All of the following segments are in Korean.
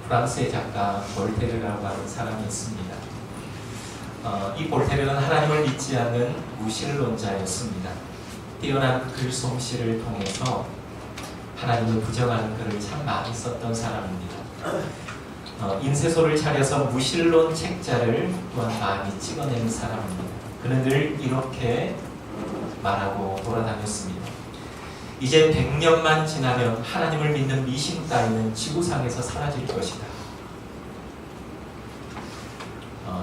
프랑스의 작가 볼테르라고 하는 사람이 있습니다. 이 볼테르는 하나님을 믿지 않는 무신론자였습니다. 뛰어난 글솜씨를 통해서 하나님을 부정하는 글을 참 많이 썼던 사람입니다. 인쇄소를 차려서 무신론 책자를 또한 많이 찍어내는 사람입니다. 그는 늘 이렇게 말하고 돌아다녔습니다. 이제 100년만 지나면 하나님을 믿는 미신 따위는 지구상에서 사라질 것이다.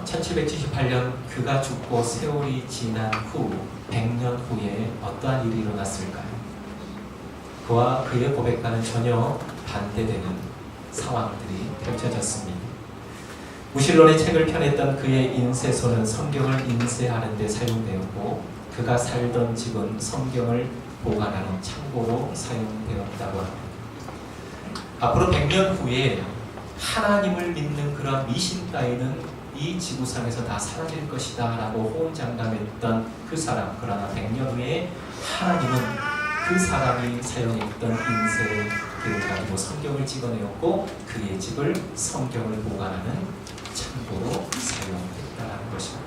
1778년 그가 죽고 세월이 지난 후 100년 후에 어떠한 일이 일어났을까요? 그와 그의 고백과는 전혀 반대되는 상황들이 펼쳐졌습니다. 무신론의 책을 펴냈던 그의 인쇄소는 성경을 인쇄하는 데 사용되었고 그가 살던 집은 성경을 보관하는 창고로 사용되었다고 합니다. 앞으로 100년 후에 하나님을 믿는 그런 미신 따위는 이 지구상에서 다 사라질 것이다 라고 호언장담했던 그 사람, 그러나 100년 후에 하나님은 그 사람이 사용했던 인쇄기를 가지고 성경을 찍어내었고 그의 집을 성경을 보관하는 창고로 사용했다는 것입니다.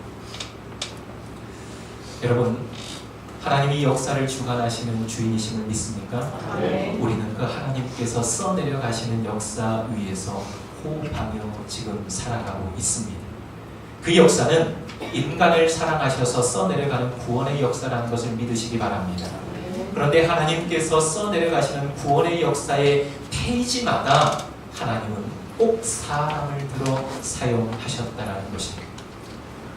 여러분, 하나님이 역사를 주관하시는 주인이심을 믿습니까? 네. 우리는 그 하나님께서 써내려 가시는 역사 위에서 호흡하며 지금 살아가고 있습니다. 그 역사는 인간을 사랑하셔서 써내려가는 구원의 역사라는 것을 믿으시기 바랍니다. 그런데 하나님께서 써내려가시는 구원의 역사의 페이지마다 하나님은 꼭 사람을 들어 사용하셨다는 것입니다.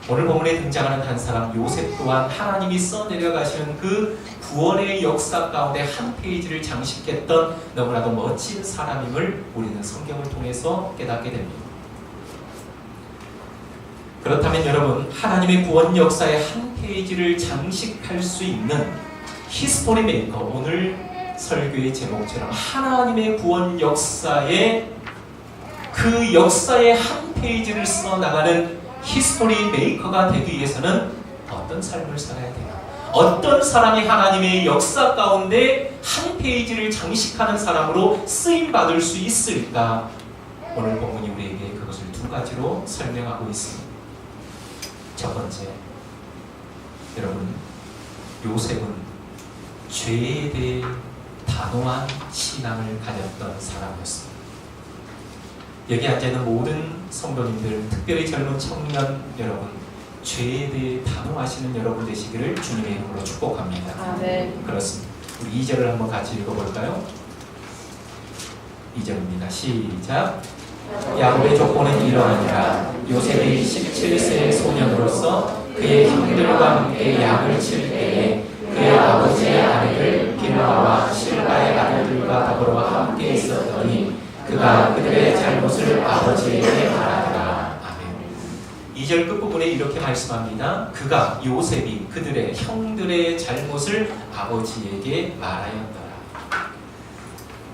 오늘 본문에 등장하는 한 사람 요셉 또한 하나님이 써내려가시는 그 구원의 역사 가운데 한 페이지를 장식했던 너무나도 멋진 사람임을 우리는 성경을 통해서 깨닫게 됩니다. 그렇다면 여러분, 하나님의 구원 역사의 한 페이지를 장식할 수 있는 히스토리 메이커, 오늘 설교의 제목처럼 하나님의 구원 역사의 그 역사의 한 페이지를 써나가는 히스토리 메이커가 되기 위해서는 어떤 삶을 살아야 되나? 어떤 사람이 하나님의 역사 가운데 한 페이지를 장식하는 사람으로 쓰임받을 수 있을까? 오늘 본문이 우리에게 그것을 두 가지로 설명하고 있습니다. 첫 번째, 여러분, 요셉은 죄에 대해 단호한 신앙을 가졌던 사람이었습니다. 여기 앉아있는 모든 성도님들, 특별히 젊은 청년 여러분, 죄에 대해 단호하시는 여러분 되시기를 주님의 이름으로 축복합니다. 네. 그렇습니다. 우리 2절을 한번 같이 읽어볼까요? 2절입니다. 시작. 야곱의 조건은 이러하니라. 요셉이 17세의 소년으로서 그의 형들과 함께 양을 칠 때에 그의 아버지의 아내들 빌하와 실바의 아내들과 더불어 함께 있었더니 그가 그들의 잘못을 아버지에게 말하더라. 아멘. 2절 끝부분에 이렇게 말씀합니다. 그가, 요셉이 그들의 형들의 잘못을 아버지에게 말하였더라.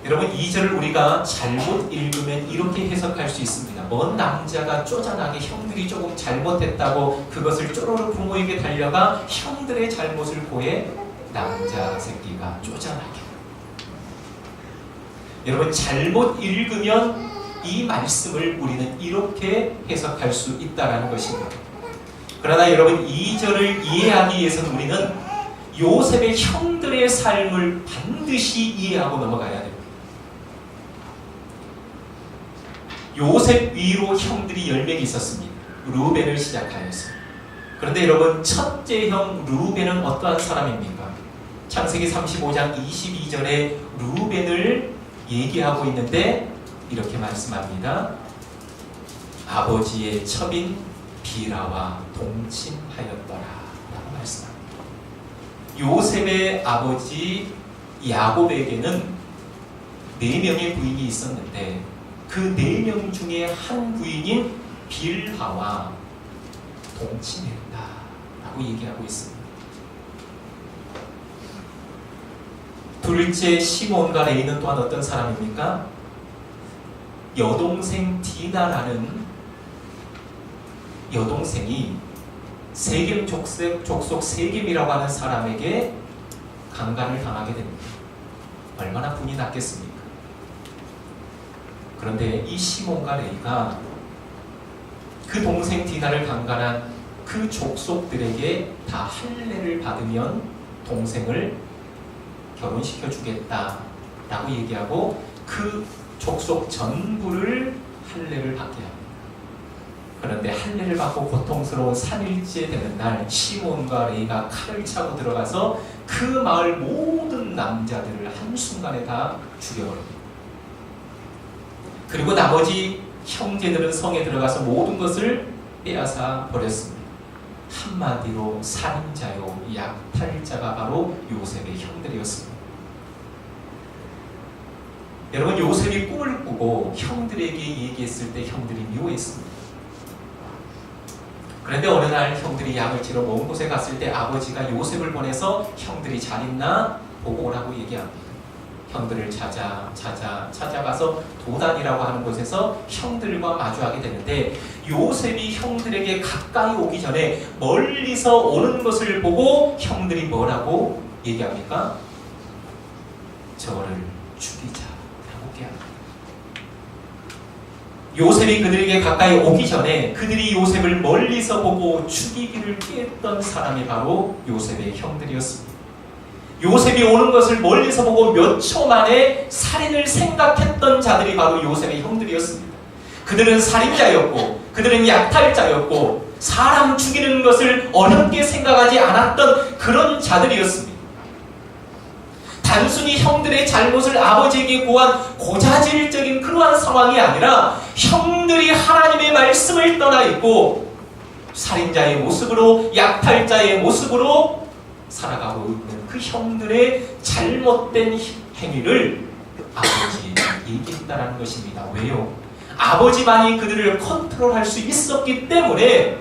여러분, 2절을 우리가 잘못 읽으면 이렇게 해석할 수 있습니다. 먼 남자가 쪼잔하게 형들이 조금 잘못했다고 그것을 쪼로로 부모에게 달려가 형들의 잘못을 고해 남자 새끼가 쪼잔하게. 여러분, 잘못 읽으면 이 말씀을 우리는 이렇게 해석할 수 있다는 것입니다. 그러나 여러분, 2절을 이해하기 위해서는 우리는 요셉의 형들의 삶을 반드시 이해하고 넘어가야 됩니다. 요셉 위로 형들이 10명이 있었습니다. 루벤을 시작하였습니다. 그런데 여러분, 첫째 형 루벤은 어떠한 사람입니까? 창세기 35장 22절에 루벤을 얘기하고 있는데 이렇게 말씀합니다. 아버지의 첩인 비라와 동침하였더라 라고 말씀합니다. 요셉의 아버지 야곱에게는 4명의 부인이 있었는데 그 4명 중에 한 부인인 빌하와 동침했다 라고 얘기하고 있습니다. 둘째 시몬과 레이는 또한 어떤 사람입니까? 여동생 디나라는 여동생이 세겜 족속 세겜이라고 하는 사람에게 강간을 당하게 됩니다. 얼마나 분이 났겠습니까? 그런데 이 시몬과 레이가 그 동생 디나를 강간한 그 족속들에게 다 할례를 받으면 동생을 결혼시켜 주겠다라고 얘기하고 그 족속 전부를 할례를 받게 합니다. 그런데 할례를 받고 고통스러운 3일째 되는 날 시몬과 레이가 칼을 차고 들어가서 그 마을 모든 남자들을 한순간에 다 죽여버립니다. 그리고 나머지 형제들은 성에 들어가서 모든 것을 빼앗아 버렸습니다. 한마디로 살인자요 약탈자가 바로 요셉의 형들이었습니다. 여러분, 요셉이 꿈을 꾸고 형들에게 얘기했을 때 형들이 미워했습니다. 그런데 어느 날 형들이 약을 치러 먼 곳에 갔을 때 아버지가 요셉을 보내서 형들이 잘 있나 보고 오라고 얘기합니다. 형들을 찾아가서 도단이라고 하는 곳에서 형들과 마주하게 되는데 요셉이 형들에게 가까이 오기 전에 멀리서 오는 것을 보고 형들이 뭐라고 얘기합니까? 저를 죽이자라고 얘기합니다. 요셉이 그들에게 가까이 오기 전에 그들이 요셉을 멀리서 보고 죽이기를 피했던 사람이 바로 요셉의 형들이었습니다. 요셉이 오는 것을 멀리서 보고 몇 초 만에 살인을 생각했던 자들이 바로 요셉의 형들이었습니다. 그들은 살인자였고 그들은 약탈자였고 사람 죽이는 것을 어렵게 생각하지 않았던 그런 자들이었습니다. 단순히 형들의 잘못을 아버지에게 고한 고자질적인 그러한 상황이 아니라 형들이 하나님의 말씀을 떠나 있고 살인자의 모습으로 약탈자의 모습으로 살아가고 있는 그 형들의 잘못된 행위를 아버지에게 얘기했다는 것입니다. 왜요? 아버지만이 그들을 컨트롤할 수 있었기 때문에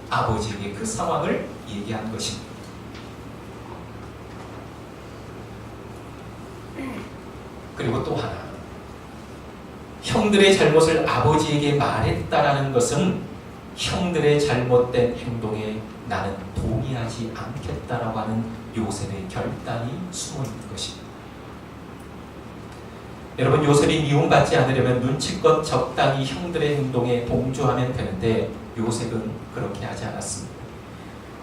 아버지에게 그 상황을 얘기한 것입니다. 그리고 또 하나, 형들의 잘못을 아버지에게 말했다라는 것은 형들의 잘못된 행동에 나는 동의하지 않겠다라고 하는 요셉의 결단이 숨어 있는 것입니다. 여러분, 요셉이 미움받지 않으려면 눈치껏 적당히 형들의 행동에 동조하면 되는데 요셉은 그렇게 하지 않았습니다.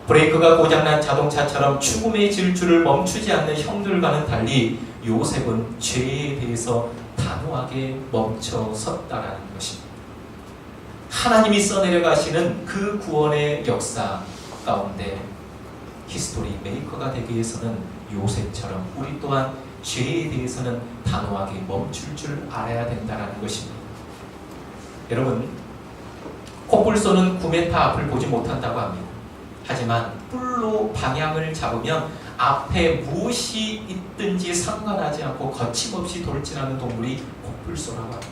브레이크가 고장난 자동차처럼 죽음의 질주를 멈추지 않는 형들과는 달리 요셉은 죄에 대해서 단호하게 멈춰 섰다라는 것입니다. 하나님이 써내려가시는 그 구원의 역사 가운데 히스토리 메이커가 되기 위해서는 요셉처럼 우리 또한 죄에 대해서는 단호하게 멈출 줄 알아야 된다는 것입니다. 여러분, 코뿔소는 9m 앞을 보지 못한다고 합니다. 하지만 뿔로 방향을 잡으면 앞에 무엇이 있든지 상관하지 않고 거침없이 돌진하는 동물이 코뿔소라고 합니다.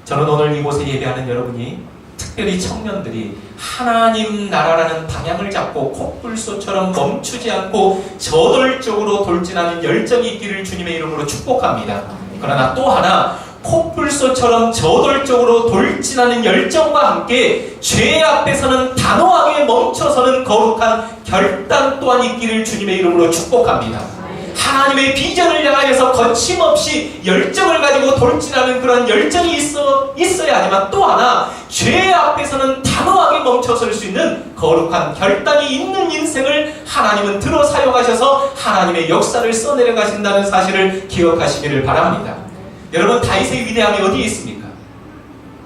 저는 오늘 이곳에 예배하는 여러분이, 특별히 청년들이 하나님 나라라는 방향을 잡고 코뿔소처럼 멈추지 않고 저돌적으로 돌진하는 열정이 있기를 주님의 이름으로 축복합니다. 그러나 또 하나, 코뿔소처럼 저돌적으로 돌진하는 열정과 함께 죄 앞에서는 단호하게 멈춰서는 거룩한 결단 또한 있기를 주님의 이름으로 축복합니다. 하나님의 비전을 향하여서 거침없이 열정을 가지고 돌진하는 그런 열정이 있어야 하지만 또 하나, 죄 앞에서는 단호하게 멈춰설 수 있는 거룩한 결단이 있는 인생을 하나님은 들어 사용하셔서 하나님의 역사를 써내려 가신다는 사실을 기억하시기를 바랍니다. 여러분, 다윗의 위대함이 어디에 있습니까?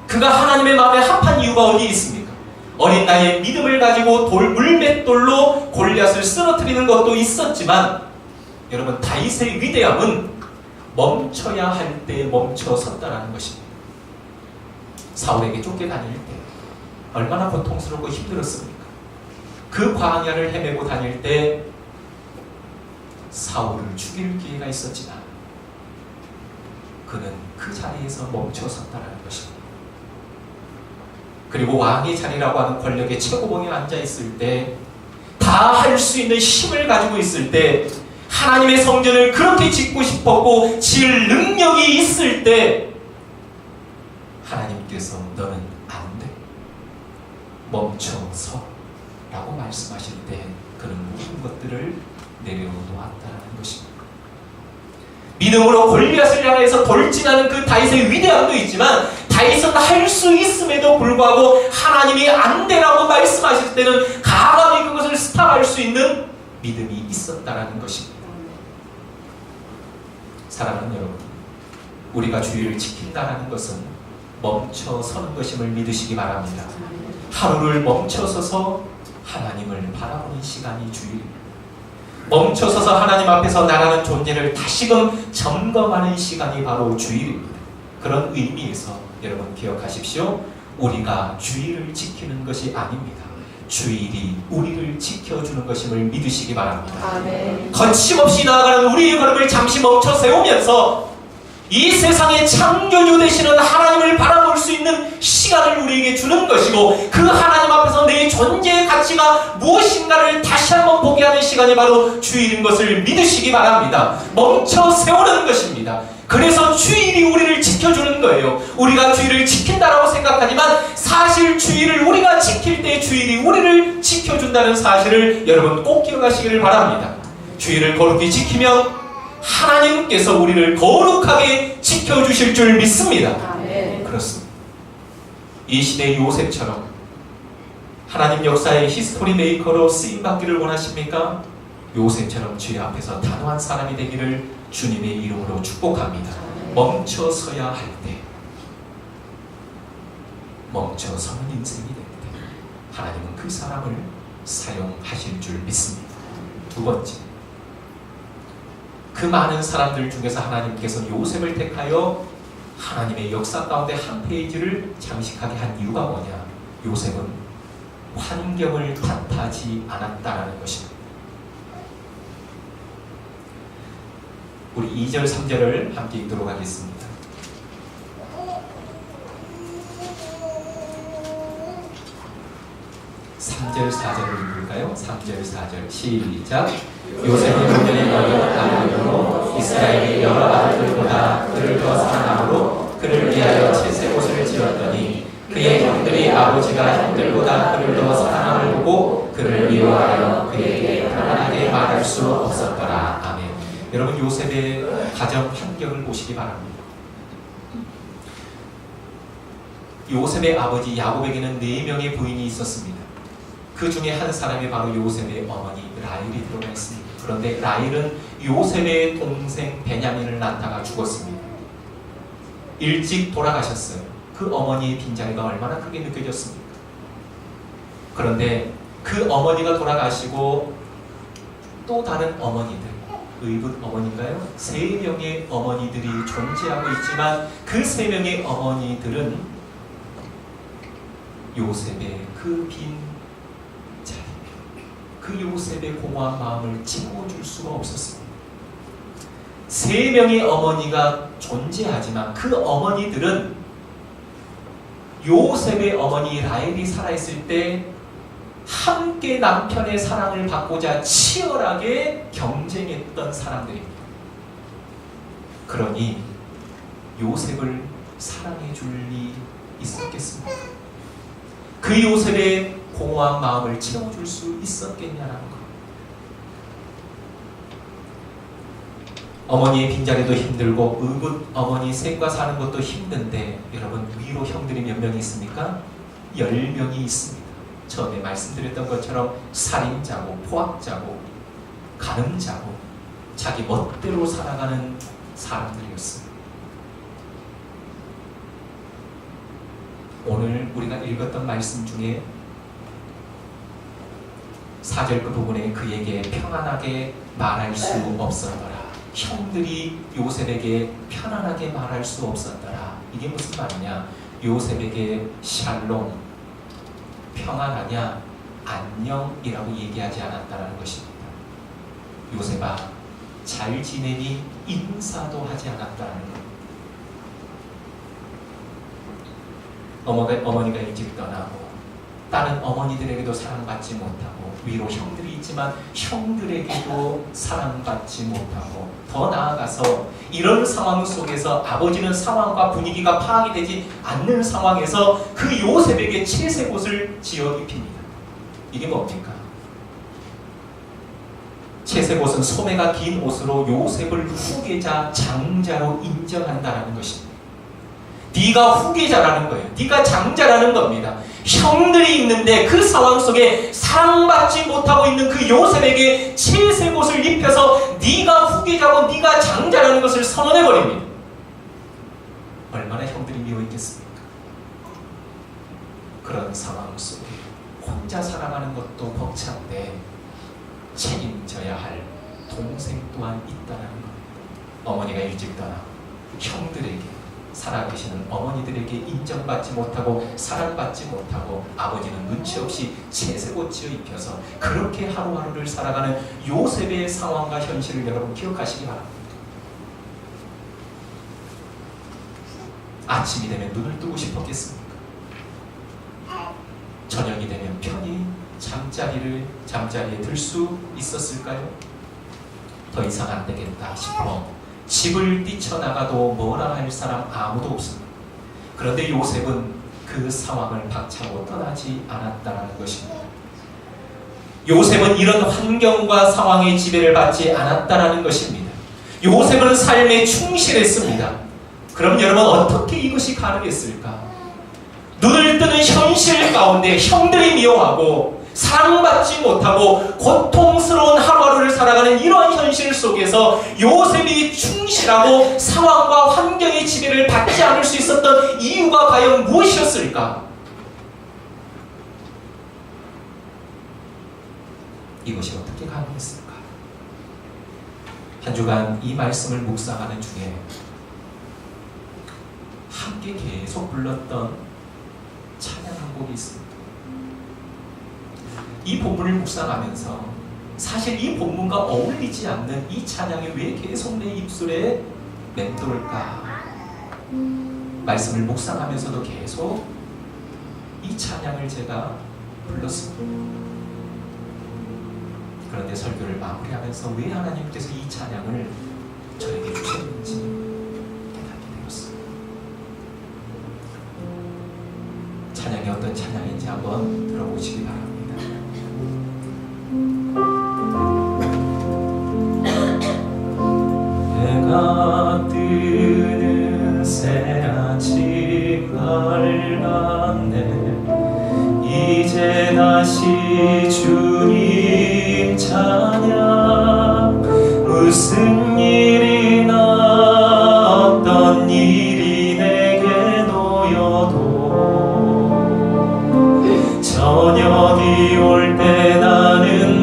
그가 하나님의 마음에 합한 이유가 어디에 있습니까? 어린 나이에 믿음을 가지고 물맷돌로 골리앗을 쓰러뜨리는 것도 있었지만 여러분, 다윗의 위대함은 멈춰야 할 때 멈춰 섰다라는 것입니다. 사울에게 쫓겨다닐 때 얼마나 고통스럽고 힘들었습니까? 그 광야를 헤매고 다닐 때 사울을 죽일 기회가 있었지만 그는 그 자리에서 멈춰 섰다라는 것입니다. 그리고 왕의 자리라고 하는 권력의 최고봉에 앉아 있을 때, 다 할 수 있는 힘을 가지고 있을 때, 하나님의 성전을 그렇게 짓고 싶었고 지을 능력이 있을 때 하나님께서 너는 안 돼, 멈춰서 라고 말씀하실 때 그는 모든 것들을 내려놓았다는 것입니다. 믿음으로 골리앗을 향해서 돌진하는 그 다윗의 위대함도 있지만 다윗은 할 수 있음에도 불구하고 하나님이 안 되라고 말씀하실 때는 가감히 그것을 스탑할 수 있는 믿음이 있었다라는 것입니다. 사랑하는 여러분, 우리가 주의를 지킨다는 것은 멈춰서는 것임을 믿으시기 바랍니다. 하루를 멈춰서서 하나님을 바라보는 시간이 주일입니다. 멈춰서서 하나님 앞에서 나라는 존재를 다시금 점검하는 시간이 바로 주일입니다. 그런 의미에서 여러분 기억하십시오. 우리가 주일을 지키는 것이 아닙니다. 주일이 우리를 지켜주는 것임을 믿으시기 바랍니다. 아멘. 거침없이 나아가는 우리의 걸음을 잠시 멈춰 세우면서 이 세상의 창조주 되시는 하나님을 바라볼 수 있는 시간을 우리에게 주는 것이고, 그 하나님 앞에서 내 존재의 가치가 무엇인가를 다시 한번 보게 하는 시간이 바로 주일인 것을 믿으시기 바랍니다. 멈춰 세우는 것입니다. 그래서 주일이 우리를 지켜주는 거예요. 우리가 주일을 지킨다라고 생각하지만 사실 주일을 우리가 지킬 때 주일이 우리를 지켜준다는 사실을 여러분 꼭 기억하시기를 바랍니다. 주일을 거룩히 지키면 하나님께서 우리를 거룩하게 지켜주실 줄 믿습니다. 아멘. 그렇습니다. 이 시대 요셉처럼 하나님 역사의 히스토리 메이커로 쓰임받기를 원하십니까? 요셉처럼 주의 앞에서 단호한 사람이 되기를 주님의 이름으로 축복합니다. 멈춰서야 할 때, 멈춰서는 인생이 될 때 하나님은 그 사람을 사용하실 줄 믿습니다. 두 번째, 그 많은 사람들 중에서 하나님께서 요셉을 택하여 하나님의 역사 가운데 한 페이지를 장식하게 한 이유가 뭐냐? 요셉은 환경을 탓하지 않았다라는 것입니다. 우리 2절, 3절을 함께 읽도록 하겠습니다. 3절, 4절을 읽을까요? 3절, 4절 시작. 요셉은 노년에 너희 아들로 이스라엘의 여러 아들들보다 그를 더 사랑함으로 그를 위하여 채색 옷을 지었더니 그의 형들이 아버지가 형들보다 그를 더 사랑함을 보고 그를 미워하여 그에게 편안하게 말할 수 없었더라. 아멘. 여러분, 요셉의 가정 환경을 보시기 바랍니다. 요셉의 아버지 야곱에게는 4명의 부인이 있었습니다. 그 중에 한 사람이 바로 요셉의 어머니 라헬이 들어가 있습니다. 그런데 라헬은 요셉의 동생 베냐민을 낳다가 죽었습니다. 일찍 돌아가셨어요. 그 어머니의 빈자리가 얼마나 크게 느껴졌습니까? 그런데 그 어머니가 돌아가시고 또 다른 어머니들, 의붓 어머니인가요? 3명의 어머니들이 존재하고 있지만 그 3명의 어머니들은 요셉의 그 빈 자리, 그 요셉의 공허한 마음을 채워줄 수가 없었습니다. 3명의 어머니가 존재하지만 그 어머니들은 요셉의 어머니 라헬이 살아있을 때 함께 남편의 사랑을 받고자 치열하게 경쟁했던 사람들입니다. 그러니 요셉을 사랑해 줄 리 있었겠습니까? 그 요셉의 공허한 마음을 채워줄 수 있었겠냐는 것. 어머니의 빈자리도 힘들고 의붓 어머니 셋과 사는 것도 힘든데 여러분, 위로 형들이 몇 명이 있습니까? 10명이 있습니다. 처음에 말씀드렸던 것처럼 살인자고 포악자고 간음자고 자기 멋대로 살아가는 사람들이었습니다. 오늘 우리가 읽었던 말씀 중에 4절 그 부분에 그에게 평안하게 말할 수 없었더라. 형들이 요셉에게 편안하게 말할 수 없었더라. 이게 무슨 말이냐? 요셉에게 샬롬, 평안하냐, 안녕이라고 얘기하지 않았다는 것입니다. 요셉아, 잘 지내니 인사도 하지 않았다는 것. 어머니가 일찍 떠나고 다른 어머니들에게도 사랑받지 못하고 위로 형들이 있지만 형들에게도 사랑받지 못하고 더 나아가서 이런 상황 속에서 아버지는 상황과 분위기가 파악이 되지 않는 상황에서 그 요셉에게 채색 옷을 지어 입힙니다. 이게 뭡니까? 채색옷은 소매가 긴 옷으로 요셉을 후계자, 장자로 인정한다는 것입니다. 네가 후계자라는 거예요. 네가 장자라는 겁니다. 형들이 있는데 그 상황 속에 사랑받지 못하고 있는 그 요셉에게 채색옷을 입혀서 네가 후계자고 네가 장자라는 것을 선언해버립니다. 얼마나 형들이 미워있겠습니까? 그런 상황 속에 혼자 살아가는 것도 벅찬데 책임져야 할 동생 또한 있다는 것. 어머니가 일찍 떠나 형들에게, 살아계시는 어머니들에게 인정받지 못하고 사랑받지 못하고 아버지는 눈치 없이 채색옷 지어 입혀서 그렇게 하루하루를 살아가는 요셉의 상황과 현실을 여러분 기억하시기 바랍니다. 아침이 되면 눈을 뜨고 싶었겠습니까? 저녁이 되면 편히 잠자리에 들 수 있었을까요? 더 이상 안 되겠다 싶어 집을 뛰쳐나가도 뭐라 할 사람 아무도 없습니다. 그런데 요셉은 그 상황을 박차고 떠나지 않았다는 것입니다. 요셉은 이런 환경과 상황의 지배를 받지 않았다는 것입니다. 요셉은 삶에 충실했습니다. 그럼 여러분 어떻게 이것이 가능했을까? 눈을 뜨는 현실 가운데 형들이 미워하고 사랑받지 못하고 고통스러운 하루하루를 살아가는 이러한 현실 속에서 요셉이 충실하고 상황과 환경의 지배를 받지 않을 수 있었던 이유가 과연 무엇이었을까? 이것이 어떻게 가능했을까? 한 주간 이 말씀을 묵상하는 중에 함께 계속 불렀던 찬양 한 곡이 있습니다. 이 본문을 묵상하면서 사실 이 본문과 어울리지 않는 이 찬양이 왜 계속 내 입술에 맴돌까? 말씀을 묵상하면서도 계속 이 찬양을 제가 불렀습니다. 그런데 설교를 마무리하면서 왜 하나님께서 이 찬양을 저에게 주셨는지 깨닫게 되었습니다. 찬양이 어떤 찬양인지 한번 들어보시기 바랍니다. 해가 뜨는 새아침 밝았네. 이제 다시 주님 찬양. 무슨 일이나 어떤 일이 내게 놓여도 저녁이 올 때 나는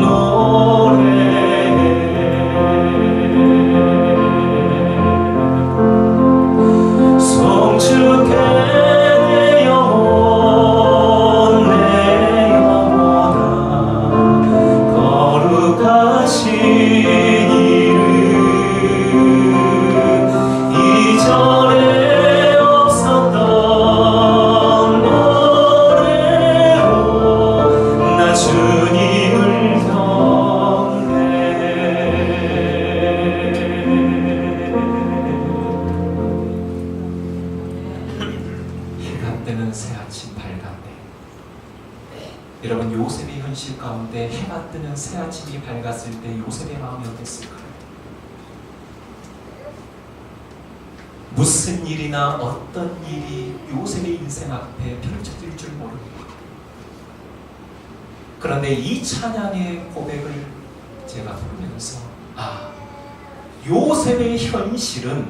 여러분, 요셉의 현실 가운데 해가 뜨는 새아침이 밝았을 때 요셉의 마음이 어땠을까요? 무슨 일이나 어떤 일이 요셉의 인생 앞에 펼쳐질 줄 모릅니다. 그런데 이 찬양의 고백을 제가 부르면서 요셉의 현실은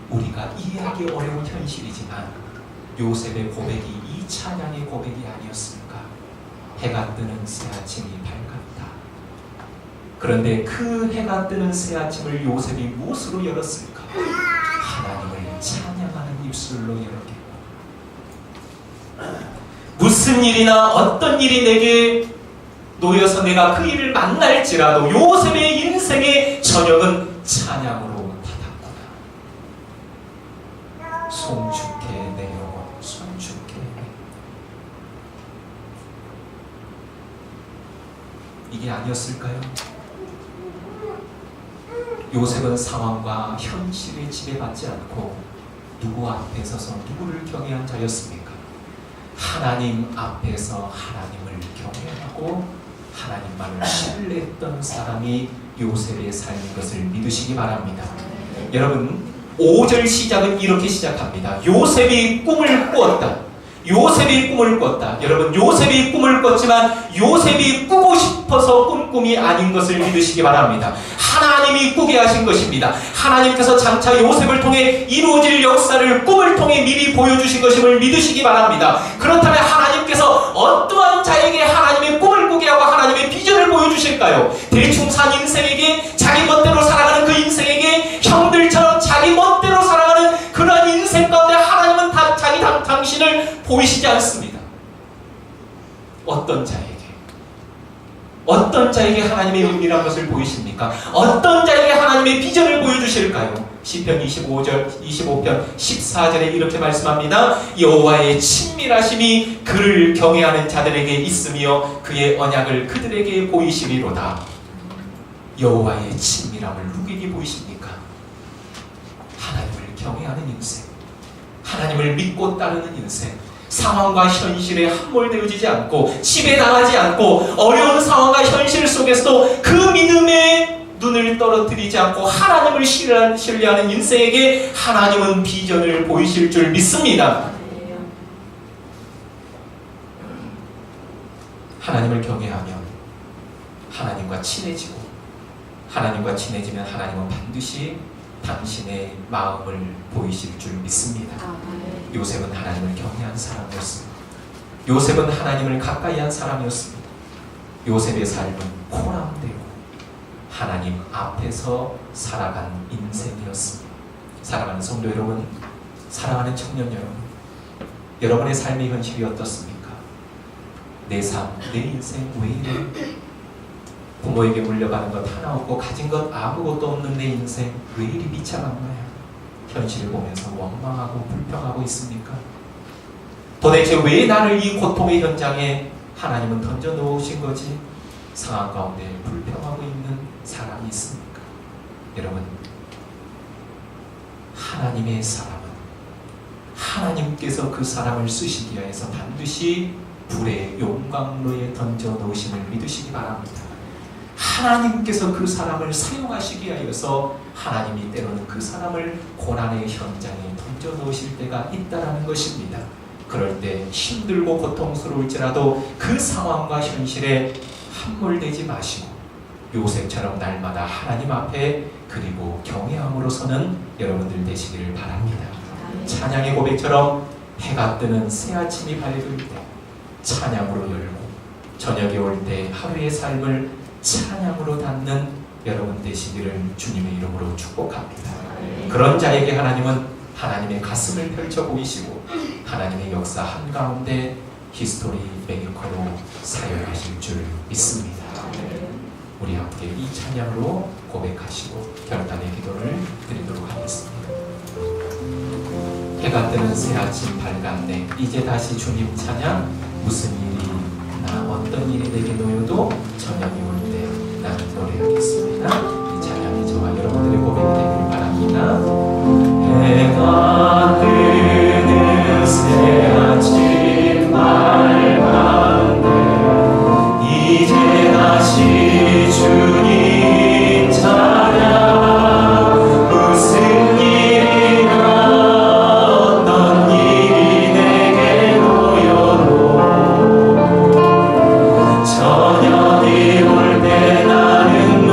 우리가 이해하기 어려운 현실이지만 요셉의 고백이 이 찬양의 고백이 아니었습니까? 해가 뜨는 새아침이 밝았다. 그런데 그 해가 뜨는 새아침을 요셉이 무엇으로 열었을까? 하나님을 찬양하는 입술로 열었겠고, 무슨 일이나 어떤 일이 내게 놓여서 내가 그 일을 만날지라도 요셉의 인생의 저녁은 찬양으로 닫았구나. 송축해 내 영혼, 송축해. 이게 아니었을까요? 요셉은 상황과 현실에 지배받지 않고 누구 앞에 서서 누구를 경외한 자였습니까? 하나님 앞에서 하나님을 경외하고 하나님만을 신뢰했던 사람이 요셉의 삶인 것을 믿으시기 바랍니다. 여러분, 5절 시작은 이렇게 시작합니다. 요셉이 꿈을 꾸었다. 요셉이 꿈을 꿨다. 여러분, 요셉이 꿈을 꿨지만 요셉이 꾸고 싶어서 꾼 꿈이 아닌 것을 믿으시기 바랍니다. 하나님이 꾸게 하신 것입니다. 하나님께서 장차 요셉을 통해 이루어질 역사를 꿈을 통해 미리 보여주신 것임을 믿으시기 바랍니다. 그렇다면 하나님께서 어떠한 자에게 하나님의 꿈을 꾸게 하고 하나님의 비전을 보여주실까요? 대충 산 인생에게, 자기 멋대로 살아가는 그 인생에게, 형들처럼 자기 멋대로 살아가는 그런 인생 가운데 하나님은 당신을 보이시지 않습니다. 어떤 자에게 하나님의 은밀한 것을 보이십니까? 어떤 자에게 하나님의 비전을 보여주실까요? 시편 25편 14절에 이렇게 말씀합니다. 여호와의 친밀하심이 그를 경외하는 자들에게 있으며 그의 언약을 그들에게 보이시리로다. 여호와의 친밀함을 누구에게 보이십니까? 하나님을 경외하는 인생, 하나님을 믿고 따르는 인생, 상황과 현실에 함몰되어지지 않고 지배당하지 않고 어려운 상황과 현실 속에서도 그 믿음에 눈을 떨어뜨리지 않고 하나님을 신뢰하는 인생에게 하나님은 비전을 보이실 줄 믿습니다. 하나님을 경외하면 하나님과 친해지고, 하나님과 친해지면 하나님은 반드시 당신의 마음을 보이실 줄 믿습니다. 요셉은 하나님을 경외한 사람이었습니다. 요셉은 하나님을 가까이 한 사람이었습니다. 요셉의 삶은 포람되고 하나님 앞에서 살아간 인생이었습니다. 사랑하는 성도 여러분, 사랑하는 청년 여러분, 여러분의 삶의 현실이 어떻습니까? 내 삶, 내 인생 왜 이래? 부모에게 물려받은 것 하나 없고 가진 것 아무것도 없는 내 인생 왜 이리 비참한 거야? 현실을 보면서 원망하고 불평하고 있습니까? 도대체 왜 나를 이 고통의 현장에 하나님은 던져 놓으신 거지? 상황 가운데 불평하고 있는 사람이 있습니까? 여러분, 하나님의 사람은 하나님께서 그 사람을 쓰시기 위해서 반드시 불의 용광로에 던져 놓으심을 믿으시기 바랍니다. 하나님께서 그 사람을 사용하시기 위해서 하나님이 때로는 그 사람을 고난의 현장에 던져 놓으실 때가 있다는 것입니다. 그럴 때 힘들고 고통스러울지라도 그 상황과 현실에 함몰되지 마시고 요셉처럼 날마다 하나님 앞에 그리고 경외함으로서는 여러분들 되시기를 바랍니다. 찬양의 고백처럼 해가 뜨는 새 아침이 밝을 때 찬양으로 열고 저녁이 올 때 하루의 삶을 찬양으로 닿는 여러분 되시기를 주님의 이름으로 축복합니다. 그런 자에게 하나님은 하나님의 가슴을 펼쳐 보이시고 하나님의 역사 한가운데 히스토리 메이커로 사용하실 줄 믿습니다. 우리 함께 이 찬양으로 고백하시고 결단의 기도를 드리도록 하겠습니다. 해가 뜨는 새 아침 밝았네. 이제 다시 주님 찬양. 무슨 일이 나 어떤 일이 내게 놓여도 저녁이 올 때 나는 노래하겠습니다. 이 찬양이 저와 여러분들의 고백이 되길 바랍니다. 해가 뜨는 새 아침 밝았네. 이제 다시 주님 찬양. 무슨 일이나 어떤 일이 내게 놓여도 저녁이 올 때 나는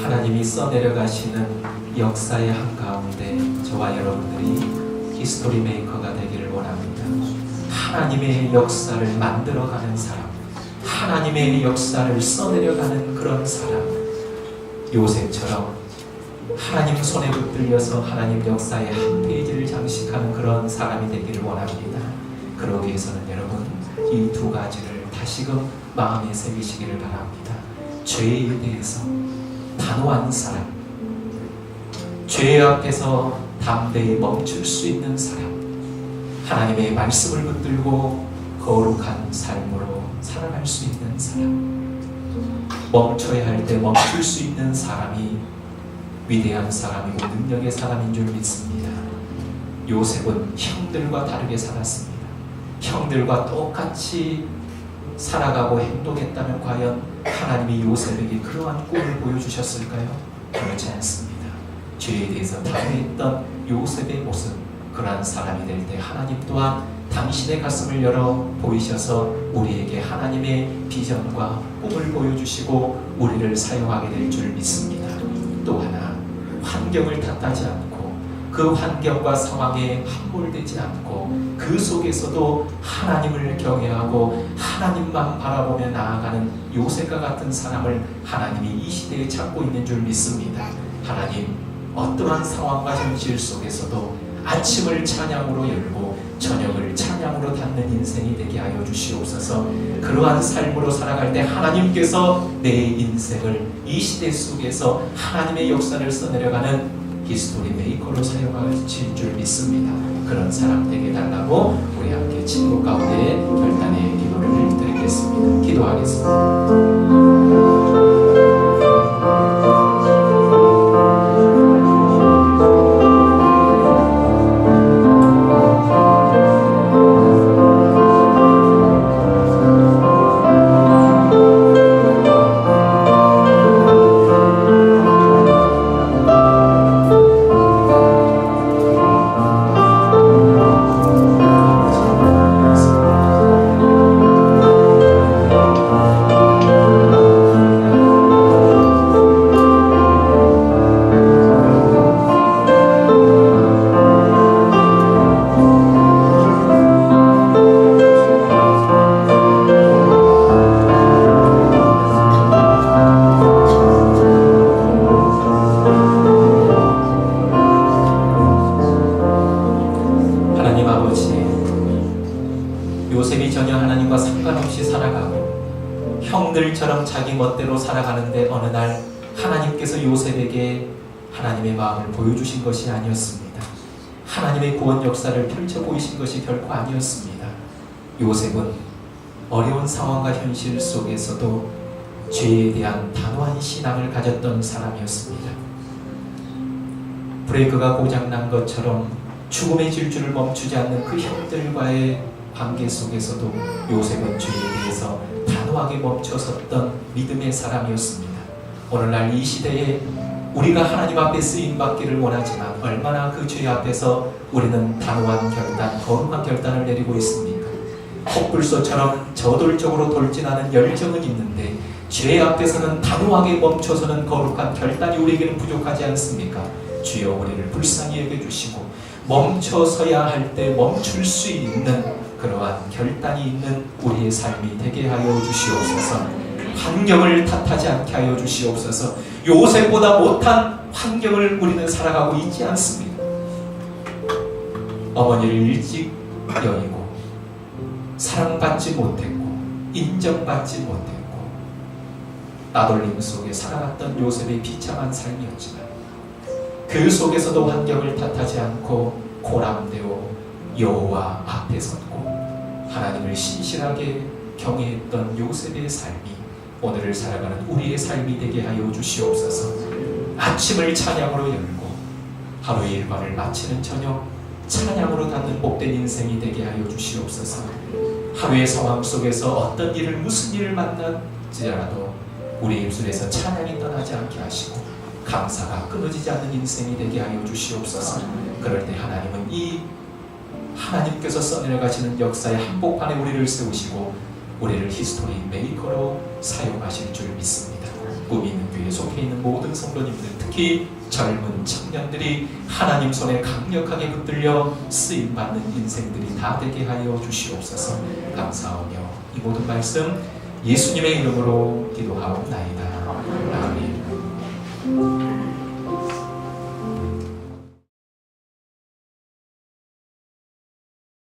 하나님이 써내려가시는 역사의 한가운데 저와 여러분들이 히스토리 메이커가 되기를 원합니다. 하나님의 역사를 만들어가는 사람, 하나님의 역사를 써내려가는 그런 사람, 요셉처럼 하나님 손에 붙들려서 하나님 역사의 한 페이지를 장식하는 그런 사람이 되기를 원합니다. 그러기 위해서는 여러분 이 두 가지를 다시금 마음에 새기시기를 바랍니다. 죄에 대해서 단호한 사람, 죄 앞에서 담대히 멈출 수 있는 사람, 하나님의 말씀을 붙들고 거룩한 삶으로 살아갈 수 있는 사람, 멈춰야 할 때 멈출 수 있는 사람이 위대한 사람이고 능력의 사람인 줄 믿습니다. 요셉은 형들과 다르게 살았습니다. 형들과 똑같이 살아가고 행동했다면 과연 하나님이 요셉에게 그러한 꿈을 보여주셨을까요? 그렇지 않습니다. 죄에 대해서 단호했던 요셉의 모습, 그러한 사람이 될 때 하나님 또한 당신의 가슴을 열어 보이셔서 우리에게 하나님의 비전과 꿈을 보여주시고 우리를 사용하게 될 줄 믿습니다. 또 하나, 환경을 탓하지 않고 그 환경과 상황에 함몰되지 않고 그 속에서도 하나님을 경외하고 하나님만 바라보며 나아가는 요셉과 같은 사람을 하나님이 이 시대에 찾고 있는 줄 믿습니다. 하나님, 어떠한 상황과 현실 속에서도 아침을 찬양으로 열고 저녁을 찬양으로 닫는 인생이 되게 하여 주시옵소서. 그러한 삶으로 살아갈 때 하나님께서 내 인생을 이 시대 속에서 하나님의 역사를 써내려가는 히스토리 메이커로 사용하실 줄 믿습니다. 그런 사람 되게 달라고 우리 함께 친구 가운데 결단의 기도를 드리겠습니다. 기도하겠습니다. 요셉이 전혀 하나님과 상관없이 살아가고 형들처럼 자기 멋대로 살아가는데 어느 날 하나님께서 요셉에게 하나님의 마음을 보여주신 것이 아니었습니다. 하나님의 구원 역사를 펼쳐 보이신 것이 결코 아니었습니다. 요셉은 어려운 상황과 현실 속에서도 죄에 대한 단호한 신앙을 가졌던 사람이었습니다. 브레이크가 고장난 것처럼 죽음의 질주를 멈추지 않는 그 형들과의 관계 속에서도 요셉은 죄에 대해서 단호하게 멈춰섰던 믿음의 사람이었습니다. 오늘날 이 시대에 우리가 하나님 앞에 쓰임받기를 원하지만 얼마나 그 죄 앞에서 우리는 단호한 결단, 거룩한 결단을 내리고 있습니까? 콧불소처럼 저돌적으로 돌진하는 열정은 있는데 죄 앞에서는 단호하게 멈춰서는 거룩한 결단이 우리에게는 부족하지 않습니까? 주여 우리를 불쌍히 여겨주시고 멈춰서야 할 때 멈출 수 있는 그러한 결단이 있는 우리의 삶이 되게 하여 주시옵소서. 환경을 탓하지 않게 하여 주시옵소서. 요셉보다 못한 환경을 우리는 살아가고 있지 않습니다. 어머니를 일찍 여의고 사랑받지 못했고 인정받지 못했고 따돌림 속에 살아갔던 요셉의 비참한 삶이었지만 그 속에서도 환경을 탓하지 않고 고람되어 여호와 앞에 섰고 하나님을 신실하게 경외했던 요셉의 삶이 오늘을 살아가는 우리의 삶이 되게 하여 주시옵소서. 아침을 찬양으로 열고 하루 일과를 마치는 저녁 찬양으로 닫는 복된 인생이 되게 하여 주시옵소서. 하루의 상황 속에서 어떤 일을 무슨 일을 만날지라도 우리 입술에서 찬양이 떠나지 않게 하시고 감사가 끊어지지 않는 인생이 되게 하여 주시옵소서. 그럴 때 하나님은 이 하나님께서 써내려가시는 역사의 한복판에 우리를 세우시고 우리를 히스토리 메이커로 사용하실 줄 믿습니다. 꾸미는 교회에 속해 있는 모든 성도님들, 특히 젊은 청년들이 하나님 손에 강력하게 붙들려 쓰임받는 인생들이 다 되게 하여 주시옵소서. 감사하며 이 모든 말씀 예수님의 이름으로 기도하옵나이다. 아멘.